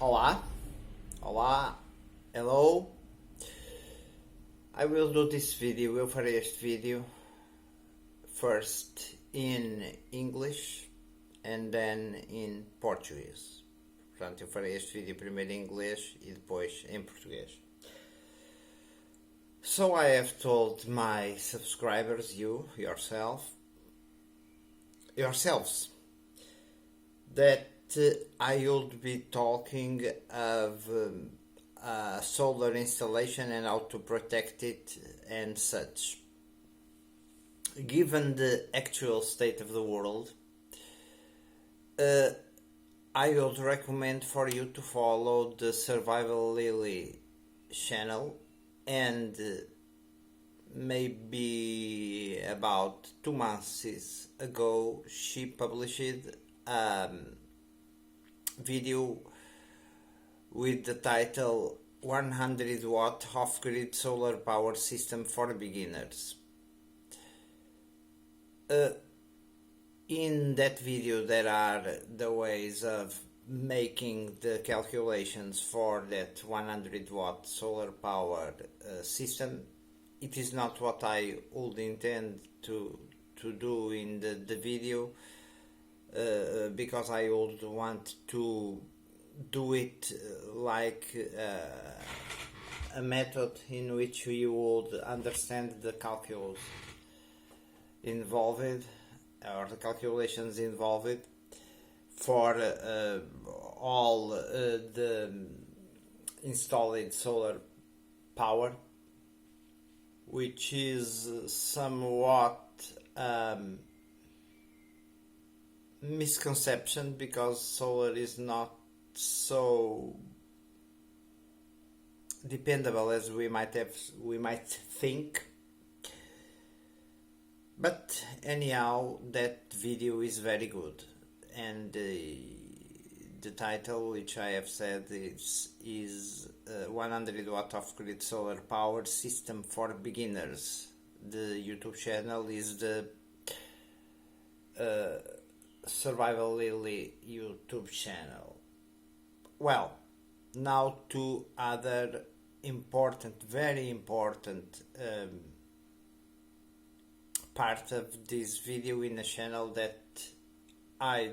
Olá, olá, hello. I will do this video, eu farei este vídeo first in English and then in Portuguese. Portanto, eu farei este vídeo primeiro em inglês e depois em português. So I have told my subscribers, yourselves, that I would be talking of solar installation and how to protect it and such. Given the actual state of the world, I would recommend for you to follow the Survival Lily channel, and maybe about 2 months ago she published a video with the title 100 watt off-grid solar power system for beginners. In that video there are the ways of making the calculations for that 100 watt solar power system. It is not what I would intend to do in the video, because I would want to do it like a method in which you would understand the calculus involved, or the calculations involved for all the installed solar power, which is somewhat misconception, because solar is not so dependable as we might think. But anyhow, that video is very good, and the title, which I have said, is 100 watt off-grid solar power system for beginners. The YouTube channel is the Survival Lily YouTube channel. Well, now to other very important part of this video in a channel that I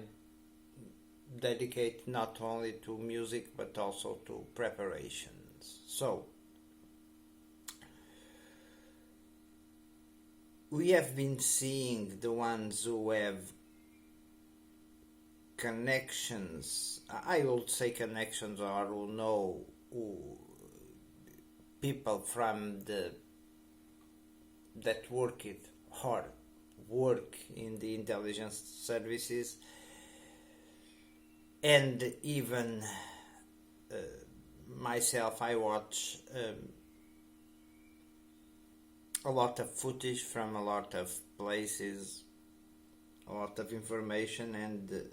dedicate not only to music but also to preparations. So we have been seeing the ones who have connections, I would say connections, or who know people from that work in the intelligence services, and even myself. I watch a lot of footage from a lot of places, a lot of information, and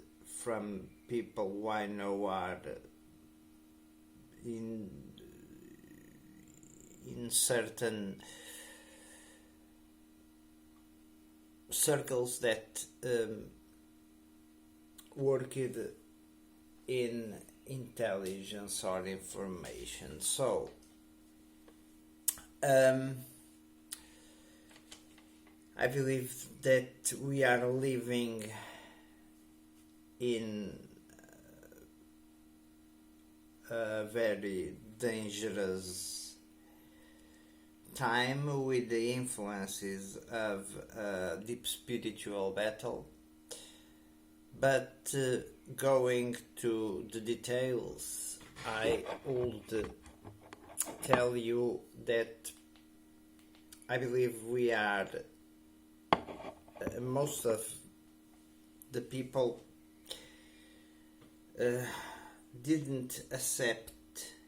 from people who I know are in certain circles that work in intelligence or information. So I believe that we are living in a very dangerous time, with the influences of deep spiritual battle. But going to the details, I would tell you that I believe we are, most of the people didn't accept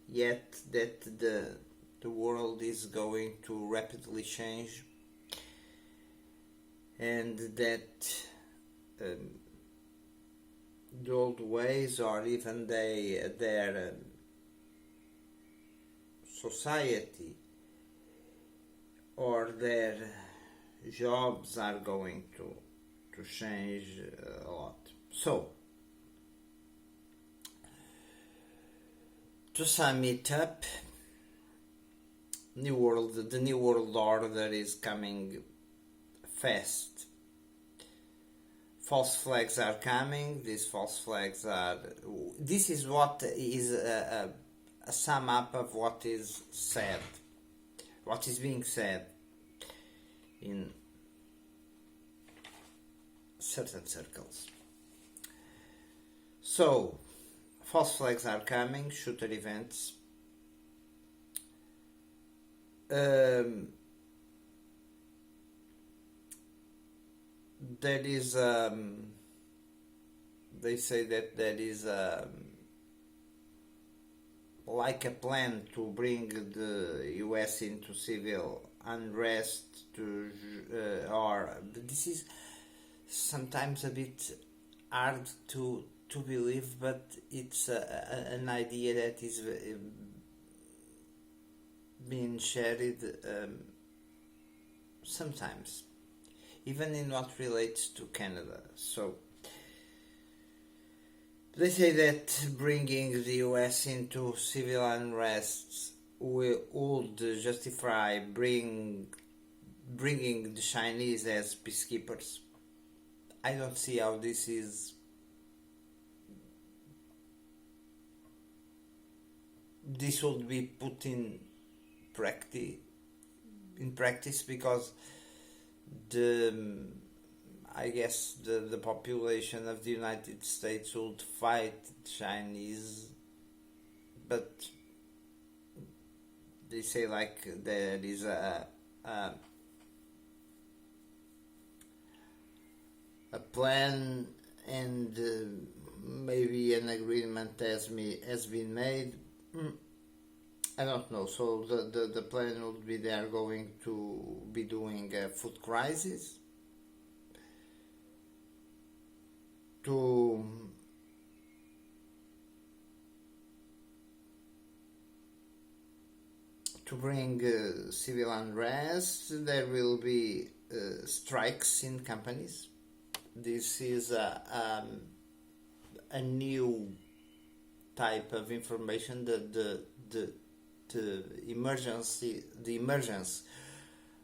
yet that the world is going to rapidly change, and that the old ways, or even their society or their jobs are going to change a lot. So To sum it up, the new world order is coming fast. False flags are coming. These false flags are. This is what is a sum up of what is said, what is being said in certain circles. So, false flags are coming, shooter events. There is, they say that there is like a plan to bring the US into civil unrest, or this is sometimes a bit hard to believe, but it's an idea that is being shared sometimes, even in what relates to Canada. So they say that bringing the US into civil unrest would justify bringing the Chinese as peacekeepers. I don't see how this would be put in practice, because I guess the population of the United States would fight Chinese, but they say like there is a plan, and maybe an agreement has been made. I don't know. So the plan would be they are going to be doing a food crisis to bring civil unrest. There will be strikes in companies. This is a new type of information, the emergence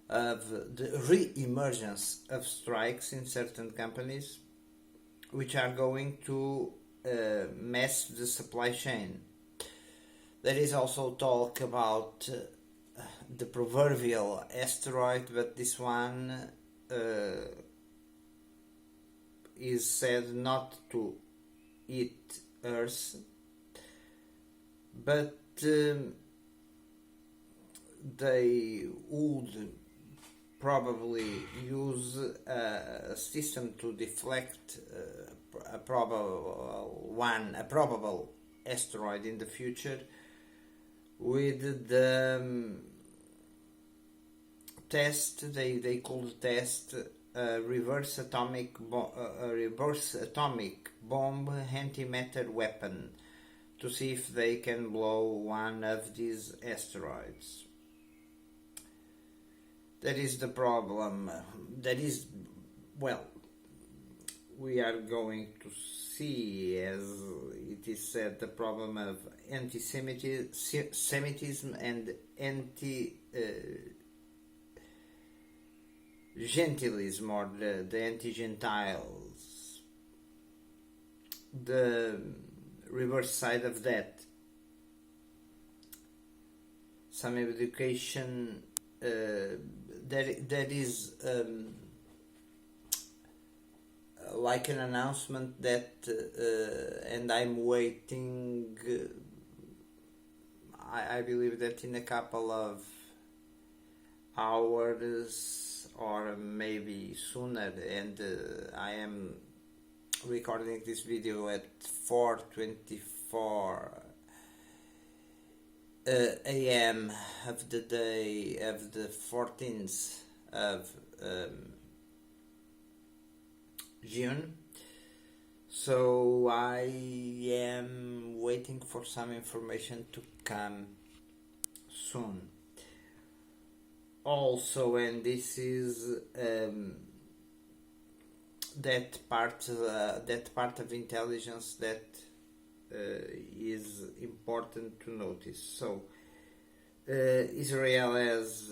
of the re-emergence of strikes in certain companies, which are going to mess the supply chain. There is also talk about the proverbial asteroid, but this one is said not to hit Earth, but they would probably use a system to deflect a probable asteroid in the future, with the test they could test a reverse atomic bomb antimatter weapon to see if they can blow one of these asteroids. That is the problem. We are going to see, as it is said, the problem of anti-Semitism and anti-Gentilism, or the anti-Gentiles. The reverse side of that, some education. There is like an announcement that, and I'm waiting. I believe that in a couple of hours, or maybe sooner, and I am recording this video at 4:24 a.m. of the day of the 14th of June. So I am waiting for some information to come soon. Also, and this is that part of intelligence that is important important to notice. So Israel has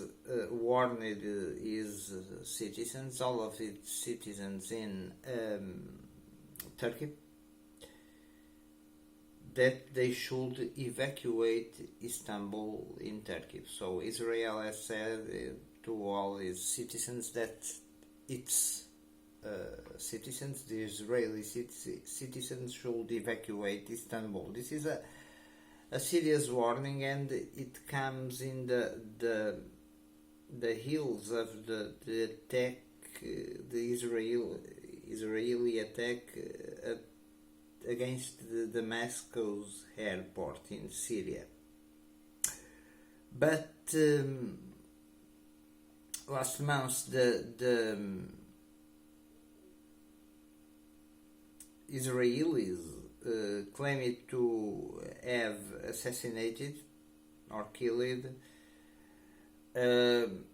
warned its citizens, all of its citizens in Turkey, that they should evacuate Istanbul in Turkey. So Israel has said to all its citizens that its citizens, the Israeli citizens, should evacuate Istanbul. This is a serious warning, and it comes in the heels of the attack, the Israeli attack against the Damascus airport in Syria. But last month the Israelis claimed to have assassinated or killed an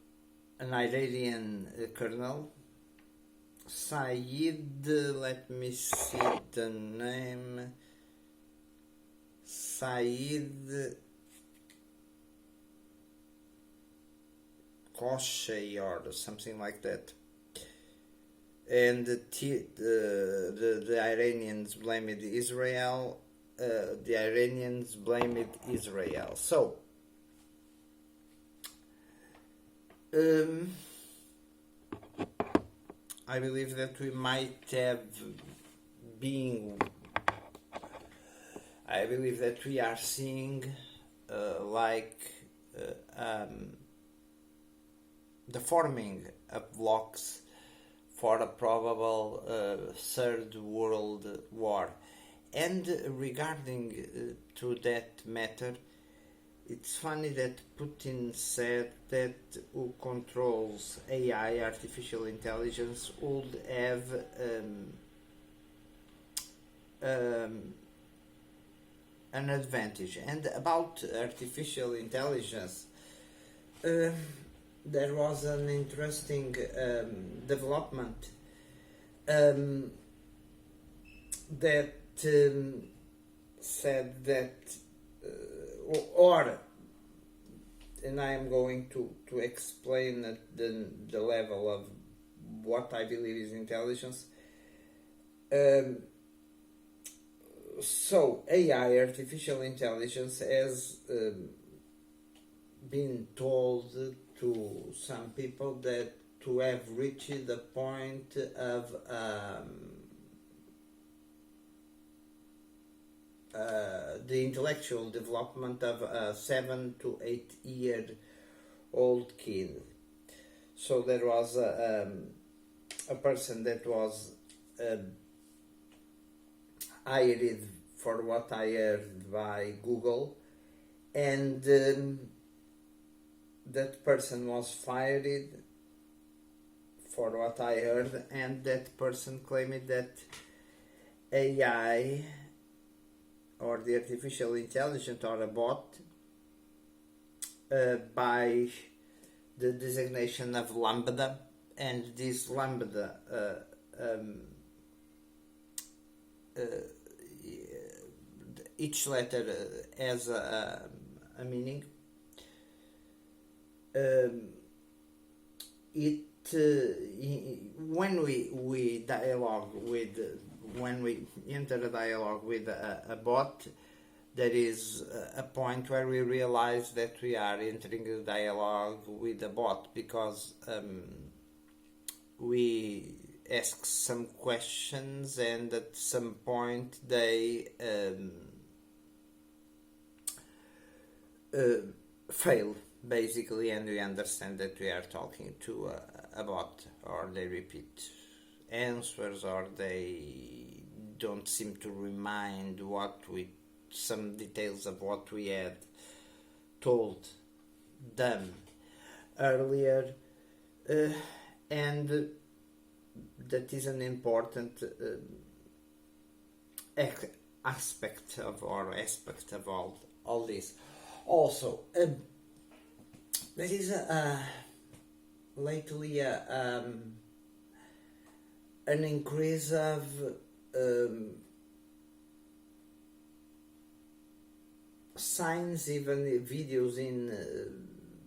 Iranian colonel, Saeed, let me see the name, Saeed Koshey or something like that. And the Iranians blamed Israel. The Iranians blamed Israel. So I believe that we might have been. I believe that we are seeing the forming of blocks for a probable third world war. And regarding to that matter, it's funny that Putin said that who controls AI, artificial intelligence, would have an advantage. And about artificial intelligence, there was an interesting development that said that, and I am going to explain at the level of what I believe is intelligence. So AI, artificial intelligence, has been told to some people that to have reached the point of the intellectual development of a 7 to 8 year old kid. So there was a person that was hired, for what I heard, by Google, and that person was fired, for what I heard, and that person claimed that AI, or the artificial intelligence, or a bot, by the designation of Lambda, and this Lambda each letter has a meaning. When we dialogue with, when we enter a dialogue with a bot, there is a point where we realize that we are entering a dialogue with a bot, because we ask some questions, and at some point they fail, basically, and we understand that we are talking to a bot, or they repeat answers, or they don't seem to remind some details of what we had told them earlier, and that is an important aspect of all this. Also, there is lately an increase of signs, even videos in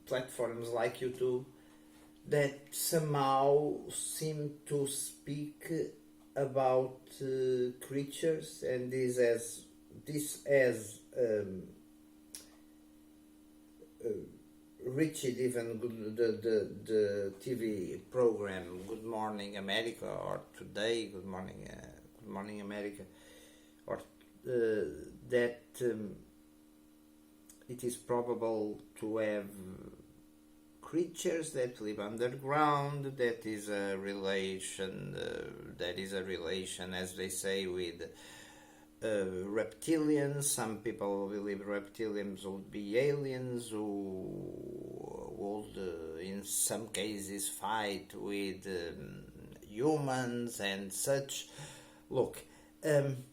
platforms like YouTube, that somehow seem to speak about creatures, and this as reached even the TV program Good Morning America, or Today Good Morning America, or that it is probable to have creatures that live underground. That is a relation. As they say, with reptilians. Some people believe reptilians would be aliens who would, in some cases, fight with humans and such. Look, and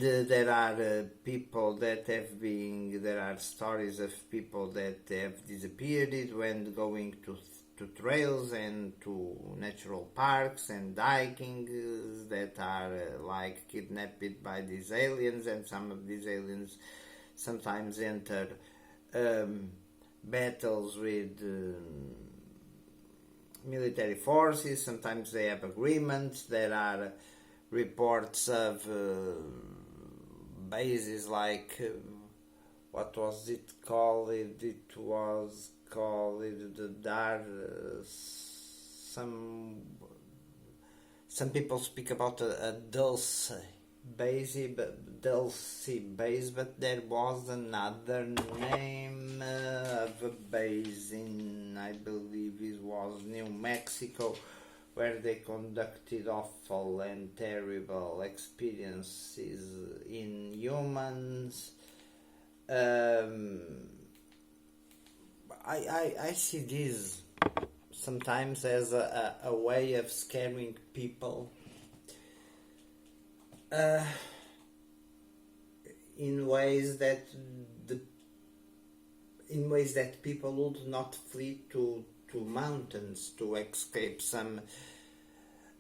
there are people that have been. There are stories of people that have disappeared when going to trails and to natural parks and hiking, that are like kidnapped by these aliens, and some of these aliens sometimes enter battles with military forces. Sometimes they have agreements. There are reports of bases like what was it called? It was called the Dar. Some people speak about a Dulce base, but there was another name of a base in, I believe it was New Mexico, where they conducted awful and terrible experiences in humans. I see this sometimes as a way of scaring people in ways that people would not flee to mountains to escape some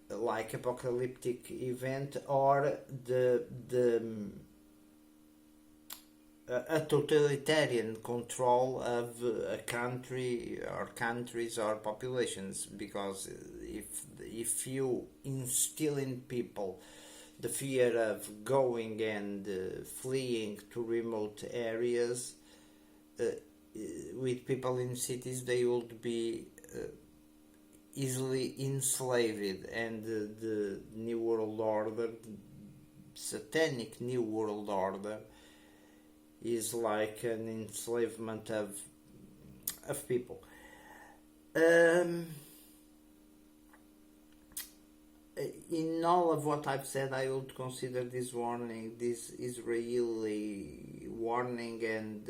like apocalyptic event, or a totalitarian control of a country or countries or populations. Because if you instill in people the fear of going and fleeing to remote areas, with people in cities, they would be easily enslaved, and the New World Order, satanic New World Order, is like an enslavement of people. In all of what I've said, I would consider this Israeli warning, and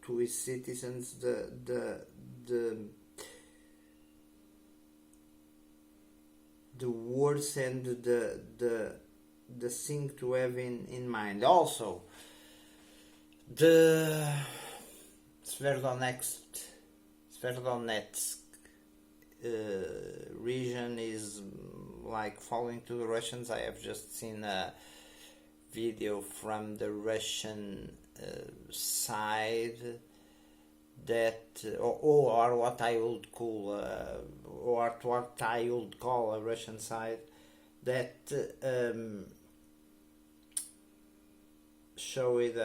to its citizens, the words and the thing to have in mind. Also, the Sverdlovsk region is like falling to the Russians. I have just seen a video from the Russian side that, or what I would call, a Russian side, that showed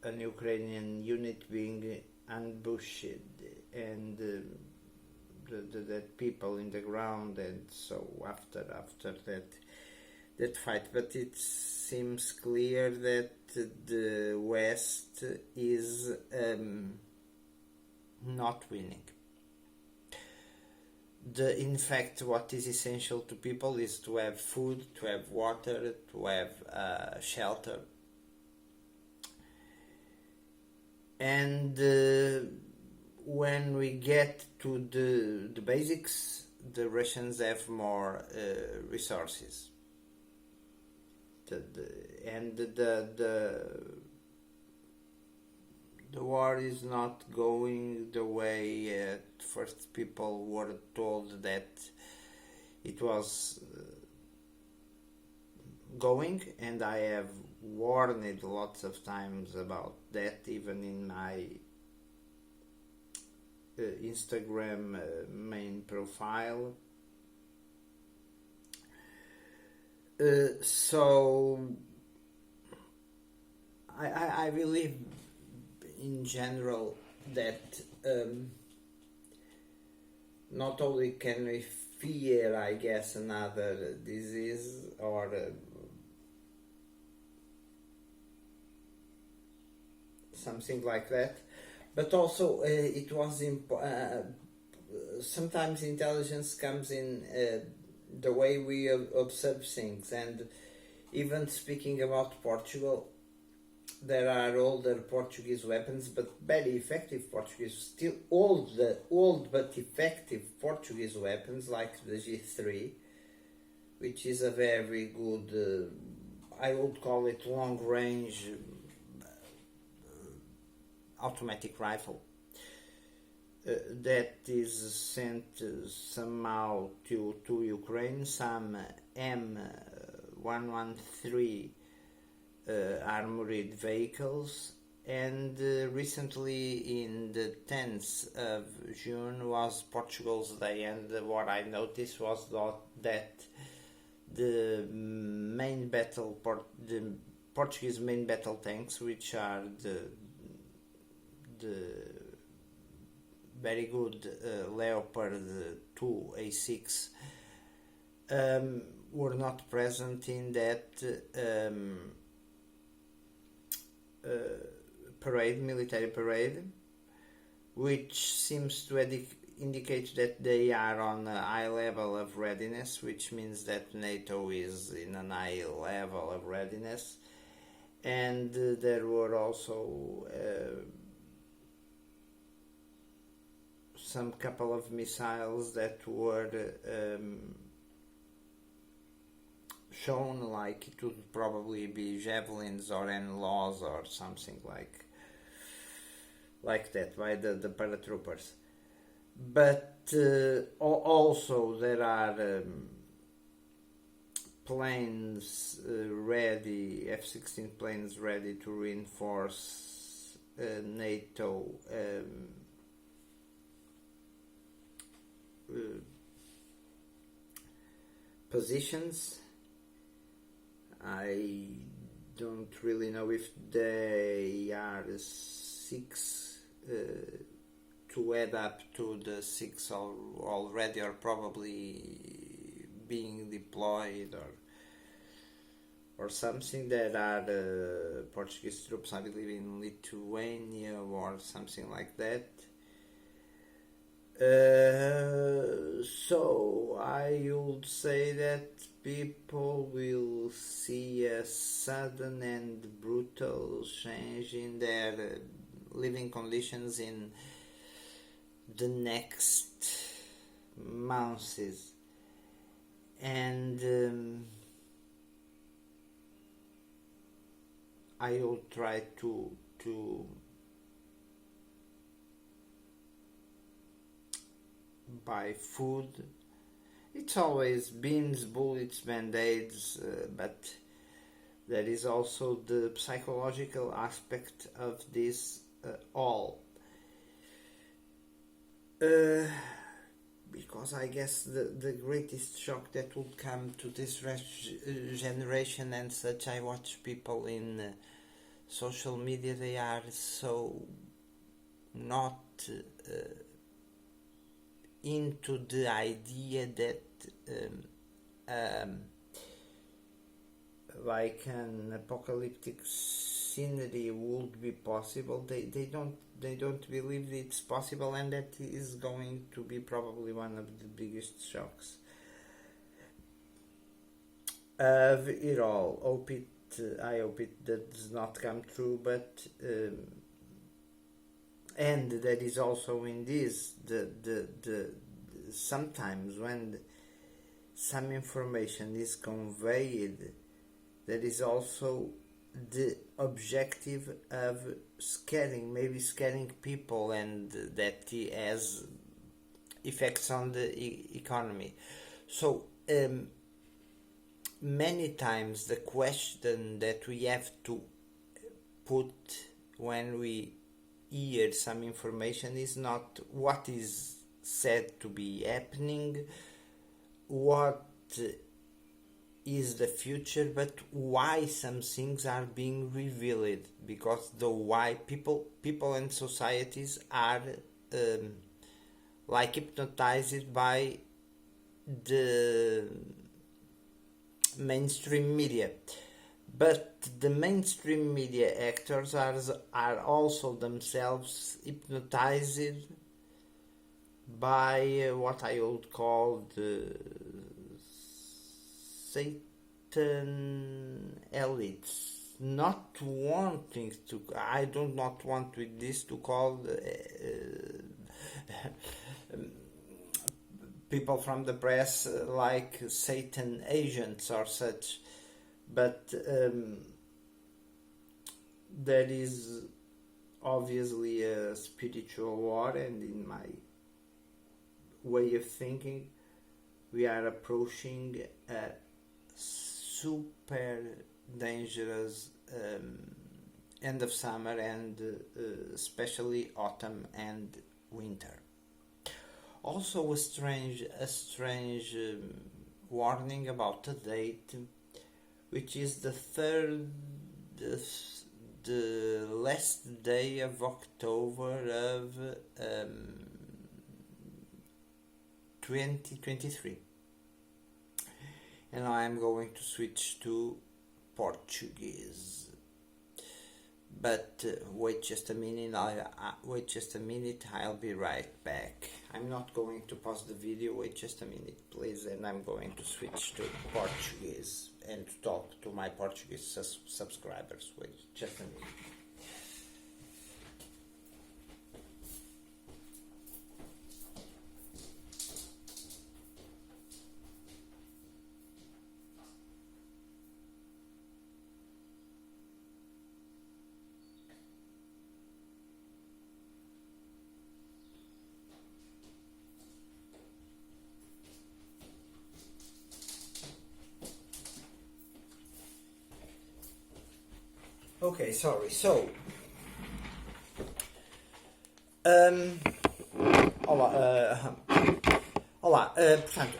an Ukrainian unit being ambushed, and that people in the ground, and so after that fight. But it seems clear that the West is not winning. In fact, what is essential to people is to have food, to have water, to have shelter. And when we get to the basics, the Russians have more resources. The war is not going the way at first people were told that it was going, and I have warned lots of times about that, even in my Instagram main profile. So I believe in general that not only can we fear, I guess, another disease or something like that, but also it was sometimes intelligence comes in the way we observe things. And even speaking about Portugal, there are older Portuguese weapons, but very effective Portuguese, still old but effective Portuguese weapons like the G3, which is a very good, I would call it long range automatic rifle that is sent somehow to Ukraine. Some M113 armored vehicles, and recently in the 10th of June was Portugal's Day, and what I noticed was that the Portuguese main battle tanks, which are the very good Leopard 2 A6, were not present in that military parade, which seems to indicate that they are on a high level of readiness, which means that NATO is in a high level of readiness. And there were also some couple of missiles that were shown, like it would probably be javelins or NLAWs or something like that by the paratroopers. But also there are planes ready, F-16 planes ready to reinforce NATO positions. I don't really know if they are 6 to add up to the 6 already, or probably being deployed or something. There are Portuguese troops, I believe, in Lithuania or something like that. So I would say that people will see a sudden and brutal change in their living conditions in the next months, and I will try to buy food. It's always beans, bullets, band-aids, but there is also the psychological aspect of this all. Because I guess the greatest shock that would come to this generation and such, I watch people in social media, they are so not into the idea that like an apocalyptic scenery would be possible. They don't believe it's possible, and that is going to be probably one of the biggest shocks of it all. I hope it does not come true, but and that is also in this the sometimes when some information is conveyed, there is also the objective of scaring people, and that has effects on the economy. So many times the question that we have to put when we hear some information is not what is said to be happening, what is the future, but why some things are being revealed, because the why people and societies are like hypnotized by the mainstream media. But the mainstream media actors are also themselves hypnotized by what I would call the Satan elites. Not wanting to, I do not want with this to call people from the press like Satan agents or such, but there is obviously a spiritual war, and in my way of thinking, we are approaching a super dangerous end of summer and especially autumn and winter. Also a strange warning about the date, which is the last day of October of 2023. And I am going to switch to Portuguese. But wait just a minute. I'll be right back. I'm not going to pause the video. Wait just a minute, please, and I'm going to switch to Portuguese and to talk to my Portuguese subscribers. Wait just a minute. Okay, sorry. So, portanto,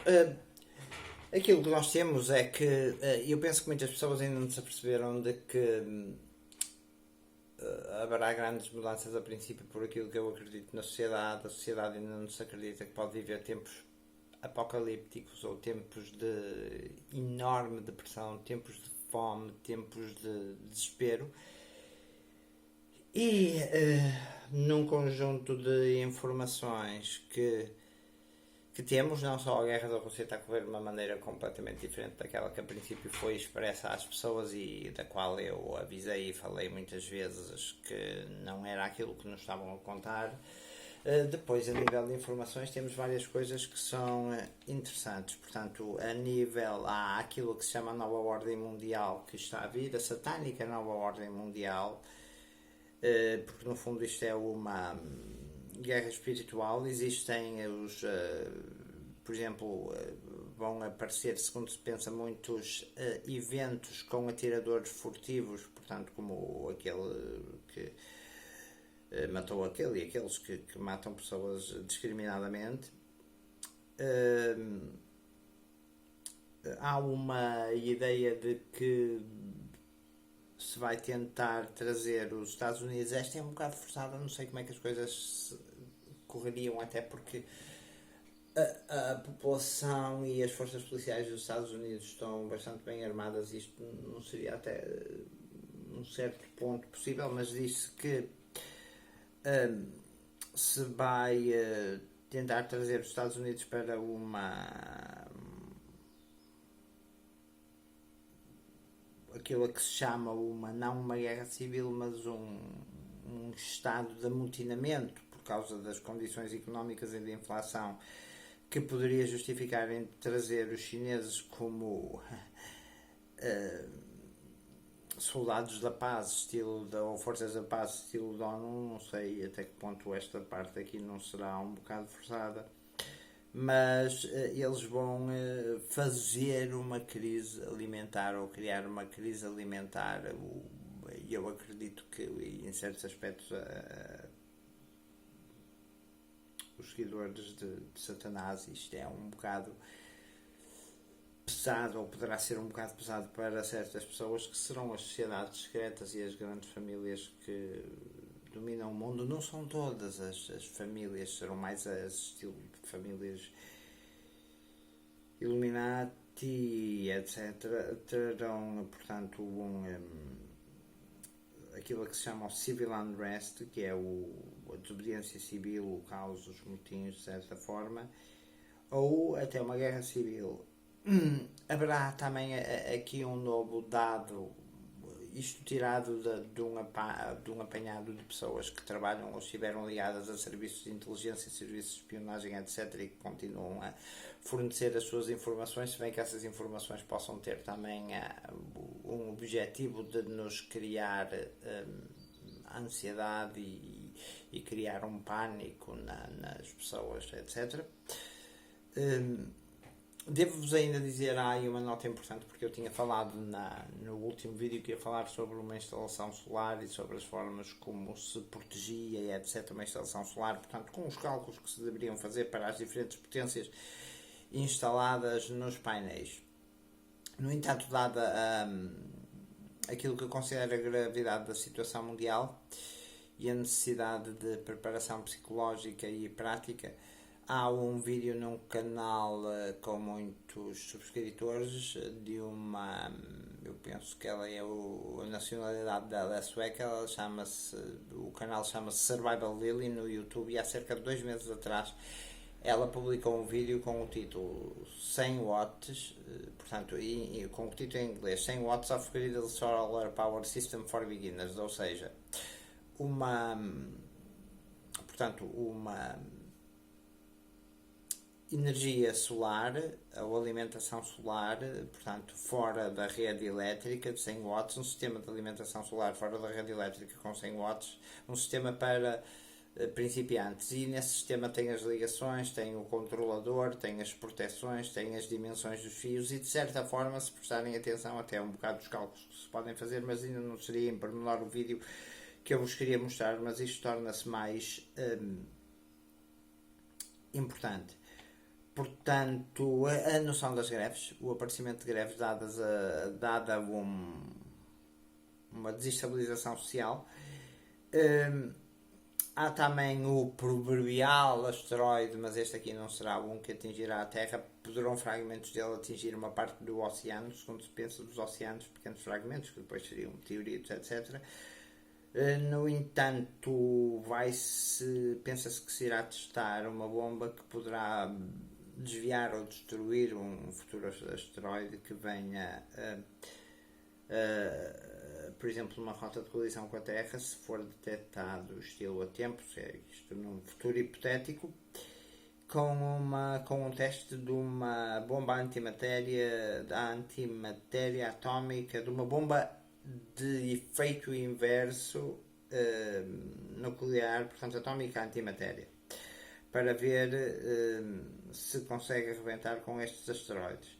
aquilo que nós temos é que eu penso que muitas pessoas ainda não se aperceberam de que haverá grandes mudanças a princípio por aquilo que eu acredito na sociedade. A sociedade ainda não se acredita que pode viver tempos apocalípticos ou tempos de enorme depressão, tempos de fome, tempos de desespero, e num conjunto de informações que temos, não só a guerra da Rússia está a correr de uma maneira completamente diferente daquela que a princípio foi expressa às pessoas e da qual eu avisei e falei muitas vezes que não era aquilo que nos estavam a contar. Depois, a nível de informações, temos várias coisas que são interessantes. Portanto, a nível, há aquilo que se chama a nova ordem mundial que está a vir, a satânica nova ordem mundial, porque no fundo isto é uma guerra espiritual. Existem os, por exemplo, vão aparecer, segundo se pensa, muitos eventos com atiradores furtivos, portanto, como aquele que matou aquele e aqueles que matam pessoas discriminadamente. Há uma ideia de que se vai tentar trazer os Estados Unidos. Esta é um bocado forçada, não sei como é que as coisas correriam, até porque a população e as forças policiais dos Estados Unidos estão bastante bem armadas. Isto não seria até um certo ponto possível, mas disse que se vai tentar trazer os Estados Unidos para aquilo que se chama não uma guerra civil, mas um estado de amotinamento por causa das condições económicas e de inflação, que poderia justificar em trazer os chineses como soldados da paz, ou forças da paz, estilo da ONU. Não sei até que ponto esta parte aqui não será um bocado forçada, mas eles vão fazer uma crise alimentar ou criar uma crise alimentar. E eu acredito que, em certos aspectos, os seguidores de Satanás, isto é um bocado pesado, ou poderá ser um bocado pesado para certas pessoas, que serão as sociedades secretas e as grandes famílias que dominam o mundo. Não são todas as famílias, serão mais as estilo de famílias Illuminati, etc. Terão, portanto, aquilo que se chama o civil unrest, que é a desobediência civil, o caos, os motins, de certa forma, ou até uma guerra civil. Haverá também aqui um novo dado, isto tirado de um apanhado de pessoas que trabalham ou estiveram ligadas a serviços de inteligência, serviços de espionagem, etc., e que continuam a fornecer as suas informações, se bem que essas informações possam ter também um objetivo de nos criar ansiedade e criar um pânico nas pessoas, etc. Devo-vos ainda dizer, há aí uma nota importante, porque eu tinha falado no último vídeo que ia falar sobre uma instalação solar e sobre as formas como se protegia e etc. uma instalação solar, portanto, com os cálculos que se deveriam fazer para as diferentes potências instaladas nos painéis. No entanto, dada aquilo que eu considero a gravidade da situação mundial e a necessidade de preparação psicológica e prática, há um vídeo num canal com muitos subscritores de uma, eu penso que ela é a nacionalidade dela é sueca, o canal chama-se Survival Lily no YouTube, e há cerca de 2 meses atrás ela publicou um vídeo com o título 100 watts, portanto, com o título em inglês, 100 watts of Grid Solar Power System for Beginners, ou seja, uma energia solar ou alimentação solar, portanto, fora da rede elétrica de 100 watts, um sistema de alimentação solar fora da rede elétrica com 100 watts, um sistema para principiantes, e nesse sistema tem as ligações, tem o controlador, tem as proteções, tem as dimensões dos fios, e de certa forma, se prestarem atenção, até um bocado dos cálculos que se podem fazer, mas ainda não seria em pormenor o vídeo que eu vos queria mostrar, mas isto torna-se mais importante. Portanto, a noção das greves, o aparecimento de greves dada uma desestabilização social. Há também o proverbial asteroide, mas este aqui não será um que atingirá a Terra. Poderão fragmentos dele atingir uma parte do oceano, segundo se pensa dos oceanos, pequenos fragmentos, que depois seriam meteoritos, etc. No entanto, pensa-se que se irá testar uma bomba que poderá desviar ou destruir um futuro asteroide que venha por exemplo, numa rota de colisão com a Terra, se for detectado estilo a tempo, isto num futuro hipotético, com um teste de uma bomba antimatéria atómica, de uma bomba de efeito inverso nuclear, portanto atómica antimatéria, para ver se consegue arrebentar com estes asteroides.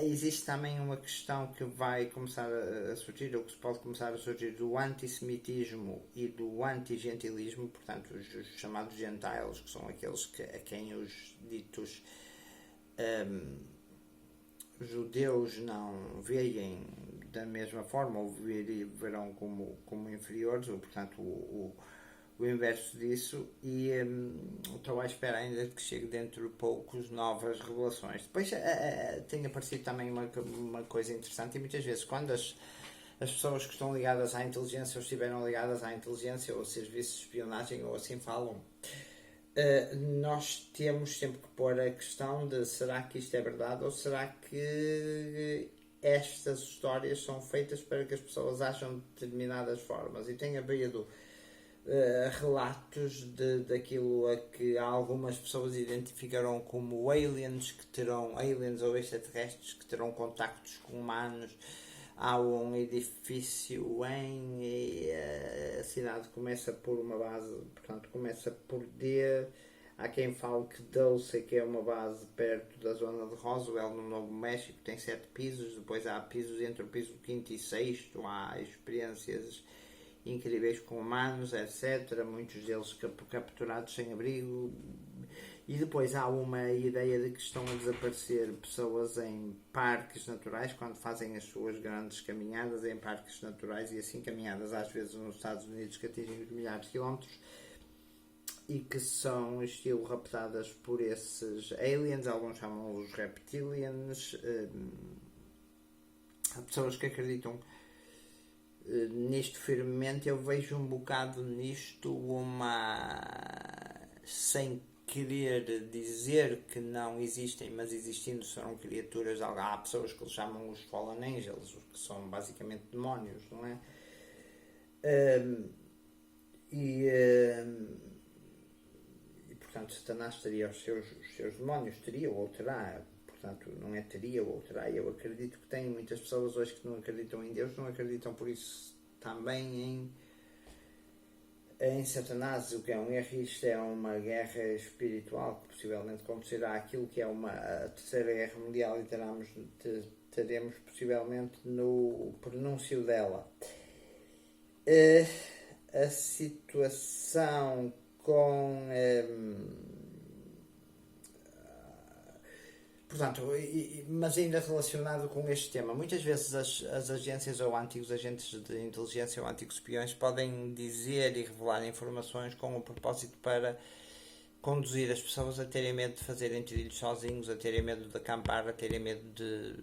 Existe também uma questão que vai começar a surgir, ou que se pode começar a surgir, do antissemitismo e do antigentilismo, portanto os chamados gentiles, que são aqueles a quem os ditos judeus não veem da mesma forma, ou verão como inferiores, ou portanto o inverso disso, e estou à espera ainda que chegue dentro de poucos novas revelações. Depois tem aparecido também uma coisa interessante, e muitas vezes quando as pessoas que estão ligadas à inteligência ou estiveram ligadas à inteligência ou serviços de espionagem ou assim falam, nós temos sempre que pôr a questão de será que isto é verdade, ou será que estas histórias são feitas para que as pessoas acham de determinadas formas. E tem havido relatos daquilo a que algumas pessoas identificarão como aliens ou extraterrestres que terão contactos com humanos. Há um edifício a cidade começa por uma base, portanto começa por D, Há quem fale que Dulce, que é uma base perto da zona de Roswell, no Novo México, tem 7 pisos. Depois há pisos entre o piso 5º e 6º. Há experiências incríveis com humanos, etc. Muitos deles capturados sem abrigo. E depois há uma ideia de que estão a desaparecer pessoas em parques naturais, quando fazem as suas grandes caminhadas em parques naturais, e assim caminhadas às vezes nos Estados Unidos que atingem os milhares de quilómetros, e que são estilo raptadas por esses aliens. Alguns chamam-os reptilians. Há pessoas que acreditam nisto firmemente. Eu vejo um bocado nisto sem querer dizer que não existem, mas existindo são criaturas. Há pessoas que eles chamam os fallen angels, que são basicamente demónios, não é? E portanto Satanás teria os seus demónios, teria ou terá, portanto não é teria ou terá. Eu acredito que tem muitas pessoas hoje que não acreditam em Deus, não acreditam por isso também em Satanás, o que é um erro. Isto é uma guerra espiritual que possivelmente acontecerá aquilo que é a terceira guerra mundial, e teremos possivelmente no prenúncio dela. A situação com portanto, mas ainda relacionado com este tema, muitas vezes as agências ou antigos agentes de inteligência ou antigos espiões podem dizer e revelar informações com o propósito para conduzir as pessoas a terem medo de fazerem trilhos sozinhos, a terem medo de acampar, a terem medo de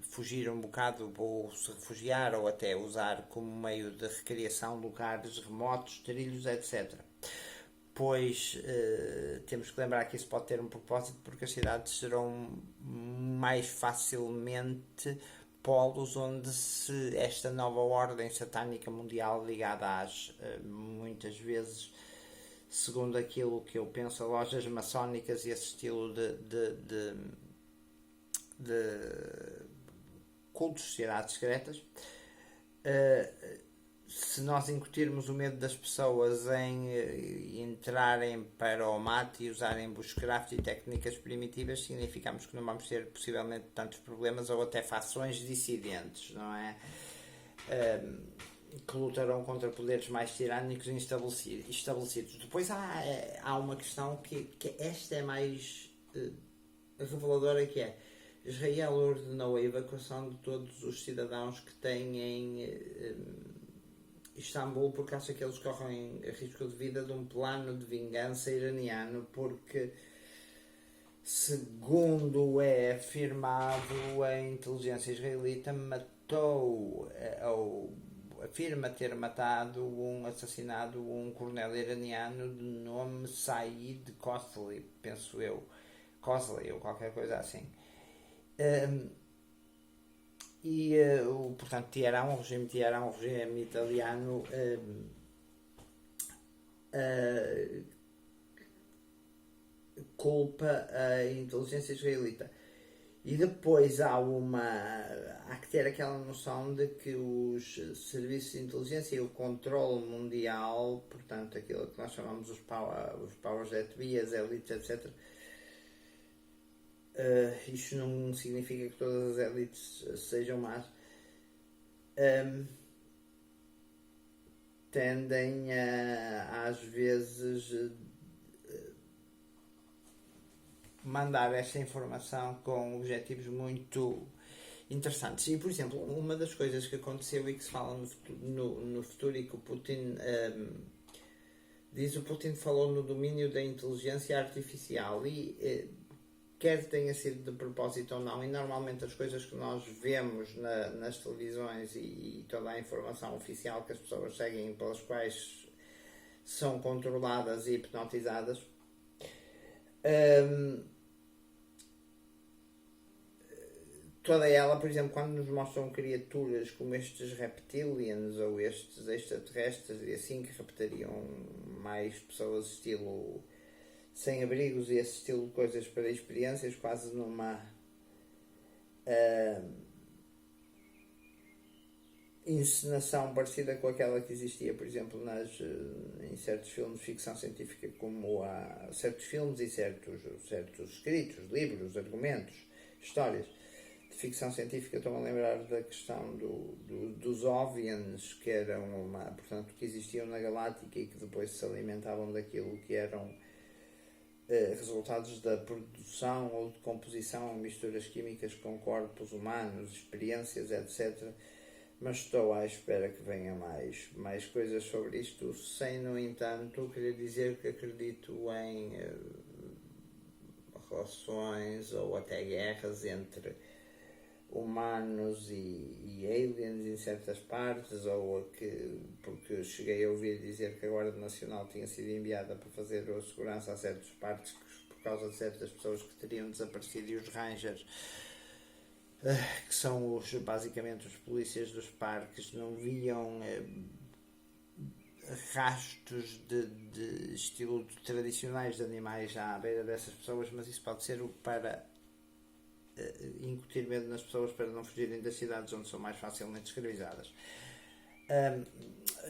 fugir um bocado ou se refugiar, ou até usar como meio de recriação lugares remotos, trilhos, etc. Pois temos que lembrar que isso pode ter um propósito, porque as cidades serão mais facilmente polos onde esta nova ordem satânica mundial, ligada às muitas vezes, segundo aquilo que eu penso, lojas maçónicas e esse estilo de cultos, sociedades secretas, se nós incutirmos o medo das pessoas em entrarem para o mato e usarem bushcraft e técnicas primitivas, significamos que não vamos ter possivelmente tantos problemas, ou até fações dissidentes, não é? Que lutarão contra poderes mais tirânicos e estabelecidos. Depois há uma questão que esta é mais reveladora, que é: Israel ordenou a evacuação de todos os cidadãos que têm em Istambul, porque acha que eles correm risco de vida de um plano de vingança iraniano, porque, segundo é afirmado, a inteligência israelita afirma ter assassinado um coronel iraniano de nome Said Khosli, penso eu, Khosli ou qualquer coisa assim. Portanto, o regime italiano culpa a inteligência israelita. E depois há que ter aquela noção de que os serviços de inteligência e o controle mundial, portanto aquilo que nós chamamos os powers that be, as elites, etc., isto não significa que todas as elites sejam más, tendem a, às vezes, mandar esta informação com objetivos muito interessantes. E, por exemplo, uma das coisas que aconteceu e que se fala no futuro, e que o Putin diz, o Putin falou no domínio da inteligência artificial, e quer tenha sido de propósito ou não, e normalmente as coisas que nós vemos nas televisões e toda a informação oficial que as pessoas seguem, pelas quais são controladas e hipnotizadas, toda ela, por exemplo, quando nos mostram criaturas como estes reptilians ou estes extraterrestres e assim, que raptariam mais pessoas estilo sem abrigos e esse estilo de coisas para experiências, quase numa encenação parecida com aquela que existia, por exemplo, em certos filmes de ficção científica, como há certos filmes e certos escritos, livros, argumentos, histórias de ficção científica. Estou-me a lembrar da questão dos Ovians, que eram portanto, que existiam na galáctica e que depois se alimentavam daquilo que eram resultados da produção ou de composição, misturas químicas com corpos humanos, experiências, etc. Mas estou à espera que venha mais coisas sobre isto, sem, no entanto, querer dizer que acredito em relações ou até guerras entre humanos e aliens em certas partes, porque cheguei a ouvir dizer que a Guarda Nacional tinha sido enviada para fazer a segurança a certas partes por causa de certas pessoas que teriam desaparecido, e os Rangers, que são basicamente os polícias dos parques, não viam rastos de estilo tradicionais de animais à beira dessas pessoas, mas isso pode ser para incutir medo nas pessoas para não fugirem das cidades onde são mais facilmente escravizadas.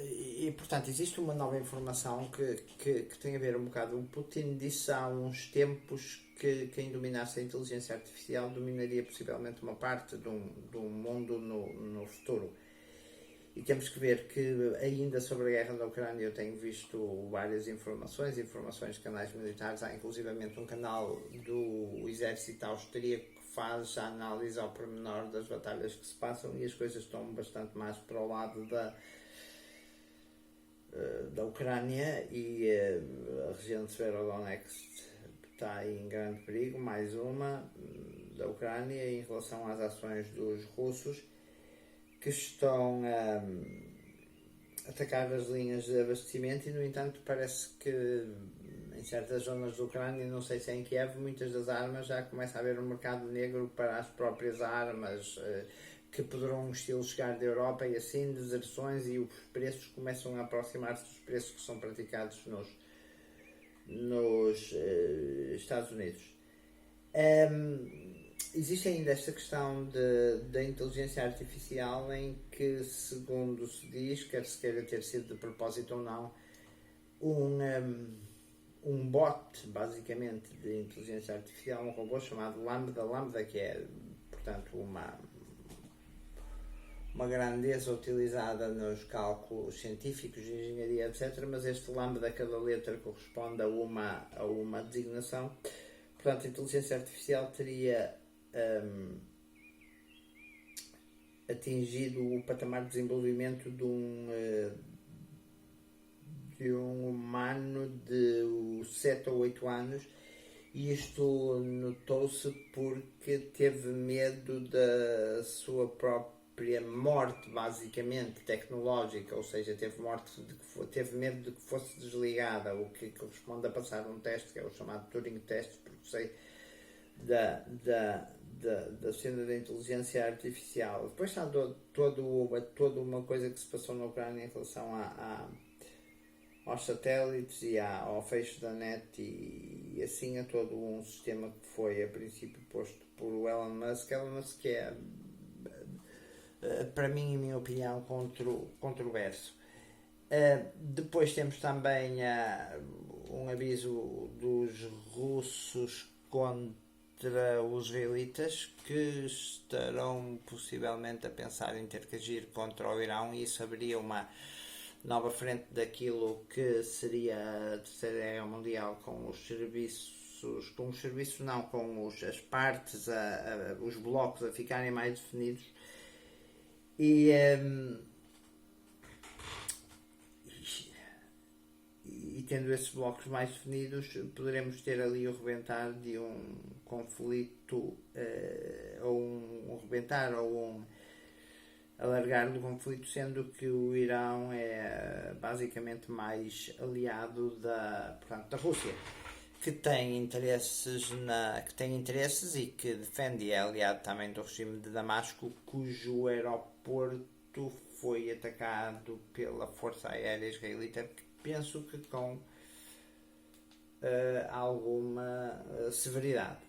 E portanto existe uma nova informação que tem a ver um bocado. O Putin disse há uns tempos que quem dominasse a inteligência artificial dominaria possivelmente uma parte do mundo no futuro. E temos que ver que ainda sobre a guerra da Ucrânia eu tenho visto várias informações de canais militares. Há inclusivamente um canal do exército austríaco que faz a análise ao pormenor das batalhas que se passam, e as coisas estão bastante mais para o lado da Ucrânia, e a região de Severodonetsk está aí em grande perigo, mais uma da Ucrânia, em relação às ações dos russos, que estão a atacar as linhas de abastecimento. E no entanto parece que em certas zonas da Ucrânia, não sei se é em Kiev, muitas das armas já começa a haver um mercado negro para as próprias armas, que poderão estilo chegar da Europa, e assim deserções, e os preços começam a aproximar-se dos preços que são praticados nos Estados Unidos. Existe ainda esta questão da inteligência artificial, em que, segundo se diz, quer se queira ter sido de propósito ou não, um bot, basicamente, de inteligência artificial, um robô chamado Lambda, que é, portanto, uma grandeza utilizada nos cálculos científicos, de engenharia, etc. Mas este Lambda, cada letra corresponde a uma designação. Portanto, a inteligência artificial teria atingido o patamar de desenvolvimento de um humano de 7 ou 8 anos, e isto notou-se porque teve medo da sua própria morte, basicamente, tecnológica, ou seja, teve medo de que fosse desligada, o que corresponde a passar um teste, que é o chamado Turing Test, porque sei da cena da inteligência artificial. Depois há toda uma coisa que se passou na Ucrânia em relação aos satélites e ao fecho da net, e assim a todo um sistema que foi a princípio posto por Elon Musk. Elon Musk é, para mim, em minha opinião, controverso. Depois temos também um aviso dos russos contra os israelitas, que estarão possivelmente a pensar em ter que agir contra o Irão, e isso abriria uma nova frente daquilo que seria a Terceira Guerra Mundial, com as partes, os blocos a ficarem mais definidos. E tendo esses blocos mais definidos, poderemos ter ali o rebentar de um conflito, ou um alargar do conflito, sendo que o Irão é basicamente mais aliado da Rússia, que tem interesses e que defende, e é aliado também do regime de Damasco, cujo aeroporto foi atacado pela Força Aérea Israelita, que penso que com alguma severidade.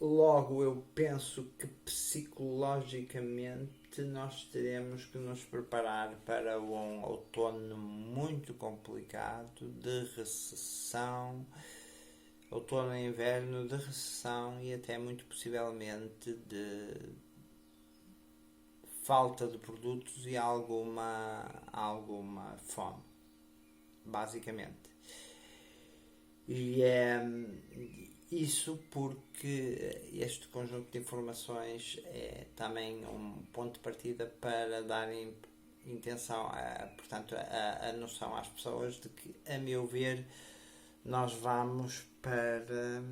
logo eu penso que psicologicamente nós teremos que nos preparar para um outono muito complicado de recessão, outono e inverno de recessão e até muito possivelmente de falta de produtos e alguma fome, basicamente. E é isso porque este conjunto de informações é também um ponto de partida para dar intenção, portanto, a noção às pessoas de que, a meu ver, nós vamos para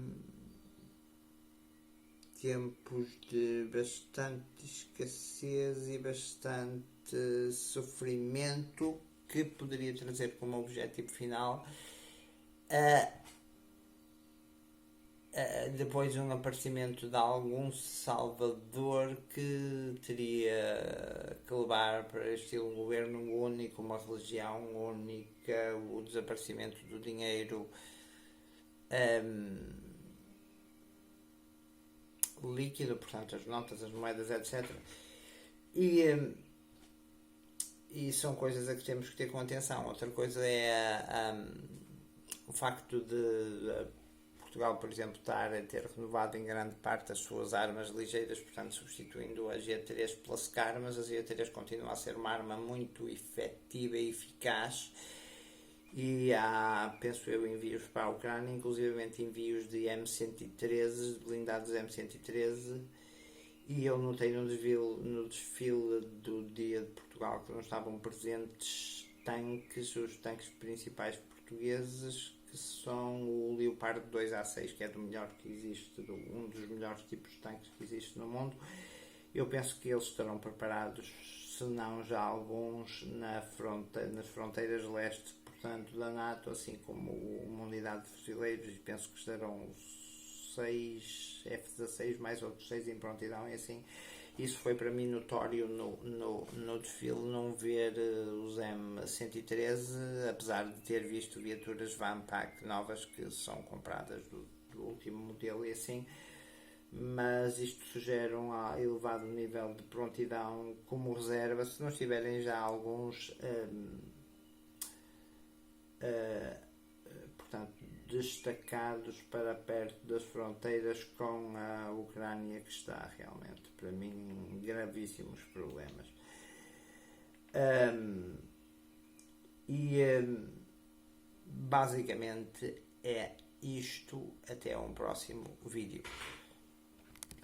tempos de bastante escassez e bastante sofrimento, que poderia trazer como objetivo final depois um aparecimento de algum salvador que teria que levar para este um governo único, uma religião única, o desaparecimento do dinheiro líquido, portanto as notas, as moedas, etc. E são coisas a que temos que ter com atenção. Outra coisa é o facto de Portugal, por exemplo, ter renovado em grande parte as suas armas ligeiras, portanto substituindo a G3 pela SCAR, mas a G3 continua a ser uma arma muito efetiva e eficaz, e há, penso eu, envios para a Ucrânia, inclusivamente envios de M113, blindados M113, e eu notei no desfile do Dia de Portugal que não estavam presentes os tanques principais portugueses, que são o Leopardo 2A6, que é do melhor que existe, um dos melhores tipos de tanques que existe no mundo. Eu penso que eles estarão preparados, se não já alguns, nas fronteiras leste, portanto, da NATO, assim como uma unidade de fuzileiros, e penso que estarão 6 F-16 mais outros 6 em prontidão, e assim. Isso foi para mim notório no desfile, não ver os M113, apesar de ter visto viaturas Vanpack novas que são compradas do último modelo e assim, mas isto sugere um elevado nível de prontidão como reserva, se não estiverem já alguns portanto, destacados para perto das fronteiras com a Ucrânia, que está realmente, para mim, gravíssimos problemas. Basicamente é isto. Até um próximo vídeo.